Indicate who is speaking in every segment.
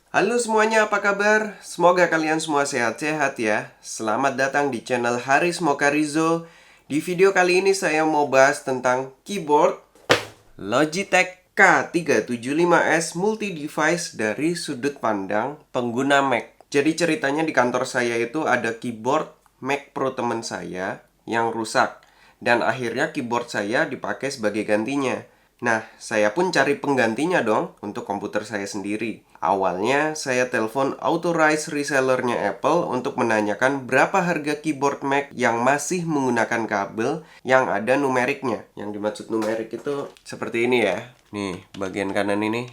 Speaker 1: Halo semuanya, apa kabar? Semoga kalian semua sehat-sehat ya. Selamat datang di channel Haris Mokarizo. Di video kali ini saya mau bahas tentang keyboard Logitech K375S multi-device dari sudut pandang pengguna Mac. Jadi ceritanya di kantor saya itu ada keyboard Mac Pro teman saya yang rusak. Dan akhirnya keyboard saya dipakai sebagai gantinya. Nah, saya pun cari penggantinya dong untuk komputer saya sendiri. Awalnya saya telepon authorized resellernya Apple untuk menanyakan berapa harga keyboard Mac yang masih menggunakan kabel yang ada numeriknya. Yang dimaksud numerik itu seperti ini ya. Nih, bagian kanan ini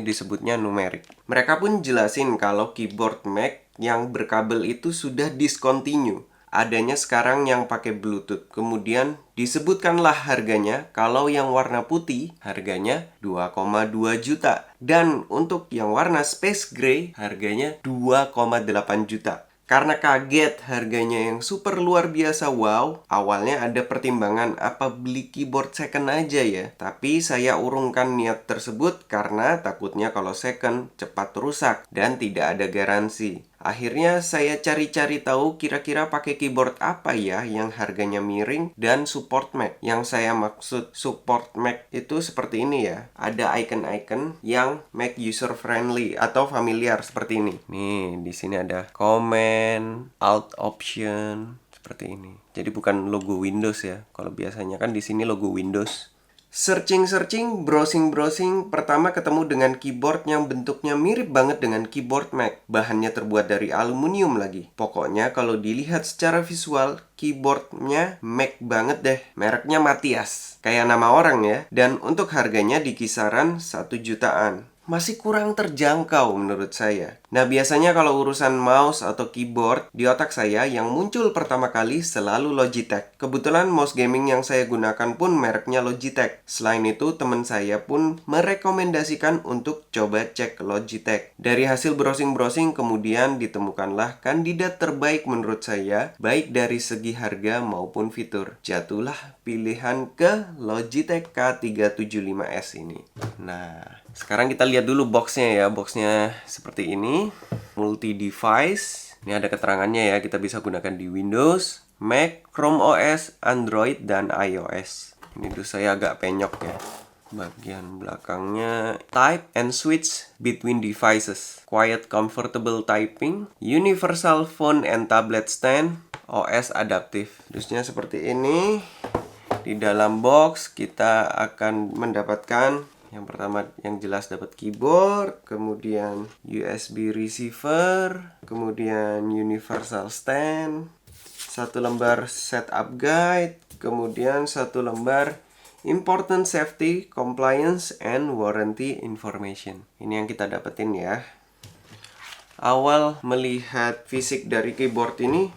Speaker 1: disebutnya numerik. Mereka pun jelasin kalau keyboard Mac yang berkabel itu sudah discontinue. Adanya sekarang yang pakai Bluetooth. Kemudian disebutkanlah harganya. Kalau yang warna putih harganya 2,2 juta. Dan untuk yang warna space gray harganya 2,8 juta. Karena kaget harganya yang super luar biasa, wow, awalnya ada pertimbangan apa beli keyboard second aja ya. Tapi saya urungkan niat tersebut karena takutnya kalau second cepat rusak dan tidak ada garansi. Akhirnya saya cari-cari tahu kira-kira pakai keyboard apa ya yang harganya miring dan support Mac. Yang saya maksud support Mac itu seperti ini ya. Ada icon-icon yang Mac user friendly atau familiar seperti ini. Nih, di sini ada comment, alt option seperti ini. Jadi bukan logo Windows ya. Kalau biasanya kan di sini logo Windows. Searching, browsing, pertama ketemu dengan keyboard yang bentuknya mirip banget dengan keyboard Mac. Bahannya terbuat dari aluminium lagi. Pokoknya kalau dilihat secara visual, keyboardnya Mac banget deh. Mereknya Matias, kayak nama orang ya. Dan untuk harganya di kisaran 1 jutaan. Masih kurang terjangkau menurut saya. Nah, biasanya kalau urusan mouse atau keyboard, di otak saya yang muncul pertama kali selalu Logitech. Kebetulan mouse gaming yang saya gunakan pun mereknya Logitech. Selain itu, teman saya pun merekomendasikan untuk coba cek Logitech. Dari hasil browsing-browsing kemudian ditemukanlah kandidat terbaik menurut saya, baik dari segi harga maupun fitur. Jatuhlah pilihan ke Logitech K375S ini. Nah, sekarang kita lihat dulu boxnya ya. Boxnya seperti ini, multi device. Ini ada keterangannya ya. Kita bisa gunakan di Windows, Mac, Chrome OS, Android, dan iOS. Ini tuh saya agak penyok ya. Bagian belakangnya, type and switch between devices, quiet comfortable typing, universal phone and tablet stand, OS adaptif. Terusnya seperti ini. Di dalam box kita akan mendapatkan yang pertama yang jelas dapat keyboard, kemudian USB receiver, kemudian universal stand, satu lembar setup guide, kemudian satu lembar important safety, compliance, and warranty information. Ini yang kita dapetin ya. Awal melihat fisik dari keyboard ini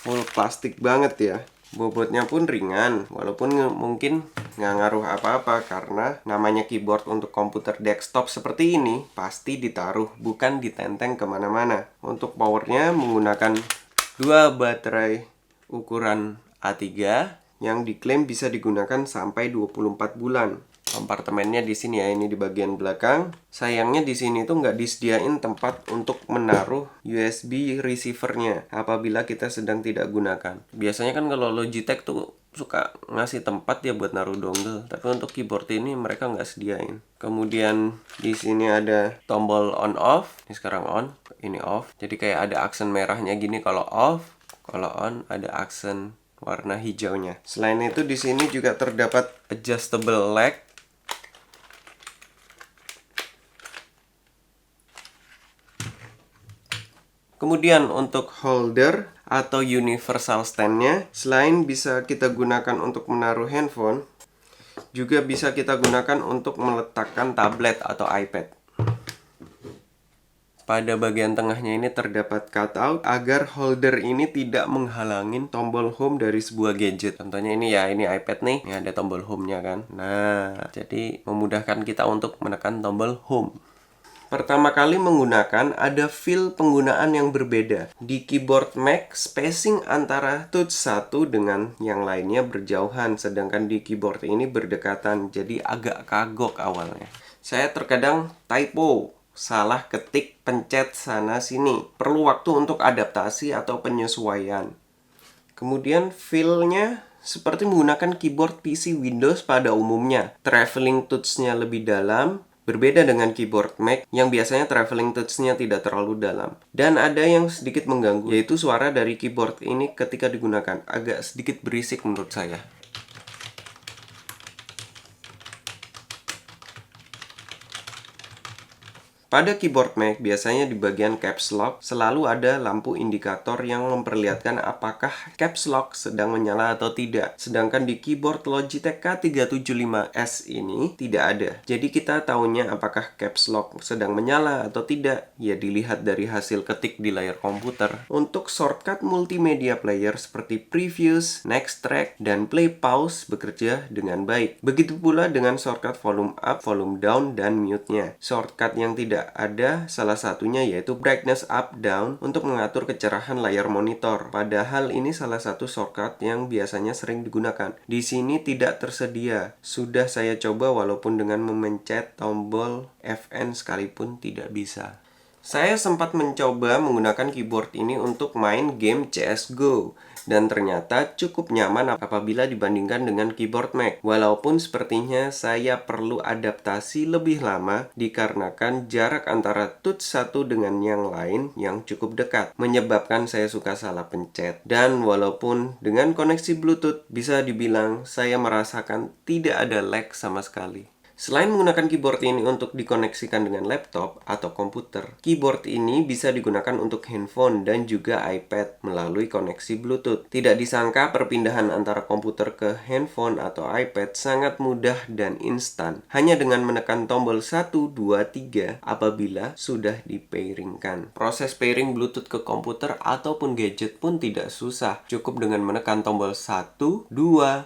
Speaker 1: full plastik banget ya. Bobotnya pun ringan, walaupun mungkin nggak ngaruh apa-apa karena namanya keyboard untuk komputer desktop seperti ini pasti ditaruh, bukan ditenteng kemana-mana. Untuk powernya menggunakan 2 baterai ukuran A3 yang diklaim bisa digunakan sampai 24 bulan. Kompartemennya di sini ya, ini di bagian belakang. Sayangnya di sini tuh nggak disediain tempat untuk menaruh USB receivernya apabila kita sedang tidak gunakan. Biasanya kan kalau Logitech tuh suka ngasih tempat ya buat naruh dongle, tapi untuk keyboard ini mereka nggak sediain. Kemudian di sini ada tombol on off. Ini sekarang on, ini off. Jadi kayak ada aksen merahnya gini kalau off, kalau on ada aksen warna hijaunya. Selain itu di sini juga terdapat adjustable leg. Kemudian untuk holder atau universal stand-nya, selain bisa kita gunakan untuk menaruh handphone, juga bisa kita gunakan untuk meletakkan tablet atau iPad. Pada bagian tengahnya ini terdapat cutout agar holder ini tidak menghalangin tombol home dari sebuah gadget. Contohnya ini ya, ini iPad nih, ini ada tombol home-nya kan. Nah, jadi memudahkan kita untuk menekan tombol home. Pertama kali menggunakan ada feel penggunaan yang berbeda. Di keyboard Mac, spacing antara touch satu dengan yang lainnya berjauhan, sedangkan di keyboard ini berdekatan, jadi agak kagok awalnya. Saya terkadang typo salah ketik, pencet sana sini. Perlu waktu untuk adaptasi atau penyesuaian. Kemudian feel-nya seperti menggunakan keyboard PC Windows pada umumnya. Traveling touch-nya lebih dalam, berbeda dengan keyboard Mac yang biasanya traveling touch-nya tidak terlalu dalam. Dan ada yang sedikit mengganggu, yaitu suara dari keyboard ini ketika digunakan. Agak sedikit berisik menurut saya. Pada keyboard Mac, biasanya di bagian caps lock selalu ada lampu indikator yang memperlihatkan apakah caps lock sedang menyala atau tidak. Sedangkan di keyboard Logitech K375S ini tidak ada. Jadi kita tahunya apakah caps lock sedang menyala atau tidak, ya dilihat dari hasil ketik di layar komputer. Untuk shortcut multimedia player seperti Previous, Next Track, dan Play Pause bekerja dengan baik. Begitu pula dengan shortcut volume up, volume down, dan mute-nya. Shortcut yang tidak ada salah satunya yaitu brightness up down untuk mengatur kecerahan layar monitor. Padahal ini salah satu shortcut yang biasanya sering digunakan. Di sini tidak tersedia. Sudah saya coba walaupun dengan memencet tombol Fn sekalipun tidak bisa. Saya sempat mencoba menggunakan keyboard ini untuk main game CSGO dan ternyata cukup nyaman apabila dibandingkan dengan keyboard Mac. Walaupun sepertinya saya perlu adaptasi lebih lama dikarenakan jarak antara touch satu dengan yang lain yang cukup dekat, menyebabkan saya suka salah pencet. Dan walaupun dengan koneksi Bluetooth bisa dibilang saya merasakan tidak ada lag sama sekali. Selain menggunakan keyboard ini untuk dikoneksikan dengan laptop atau komputer, keyboard ini bisa digunakan untuk handphone dan juga iPad melalui koneksi Bluetooth. Tidak disangka perpindahan antara komputer ke handphone atau iPad sangat mudah dan instan. Hanya dengan menekan tombol 1, 2, 3 apabila sudah di-pairingkan. Proses pairing Bluetooth ke komputer ataupun gadget pun tidak susah. Cukup dengan menekan tombol 1, 2,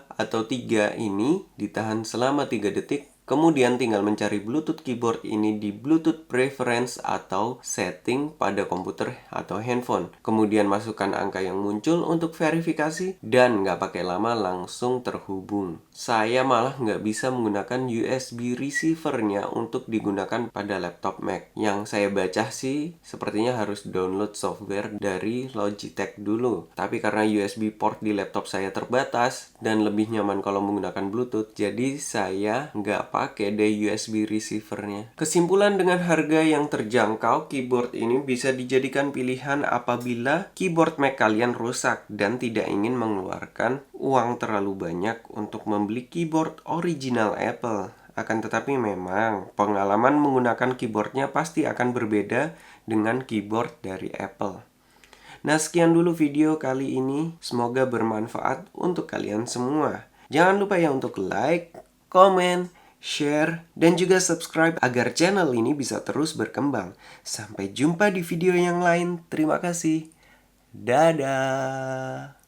Speaker 1: atau 3 ini ditahan selama 3 detik. Kemudian tinggal mencari Bluetooth keyboard ini di Bluetooth Preference atau setting pada komputer atau handphone. Kemudian masukkan angka yang muncul untuk verifikasi dan nggak pakai lama langsung terhubung. Saya malah nggak bisa menggunakan USB receiver-nya untuk digunakan pada laptop Mac. Yang saya baca sih sepertinya harus download software dari Logitech dulu. Tapi karena USB port di laptop saya terbatas dan lebih nyaman kalau menggunakan Bluetooth, jadi saya nggak pakai deh USB receiver-nya. Kesimpulan, dengan harga yang terjangkau, keyboard ini bisa dijadikan pilihan apabila keyboard Mac kalian rusak dan tidak ingin mengeluarkan uang terlalu banyak untuk membeli keyboard original Apple. Akan tetapi memang pengalaman menggunakan keyboardnya pasti akan berbeda dengan keyboard dari Apple. Nah, sekian dulu video kali ini. Semoga bermanfaat untuk kalian semua. Jangan lupa ya untuk like, komen, share, dan juga subscribe agar channel ini bisa terus berkembang. Sampai jumpa di video yang lain. Terima kasih. Dadah.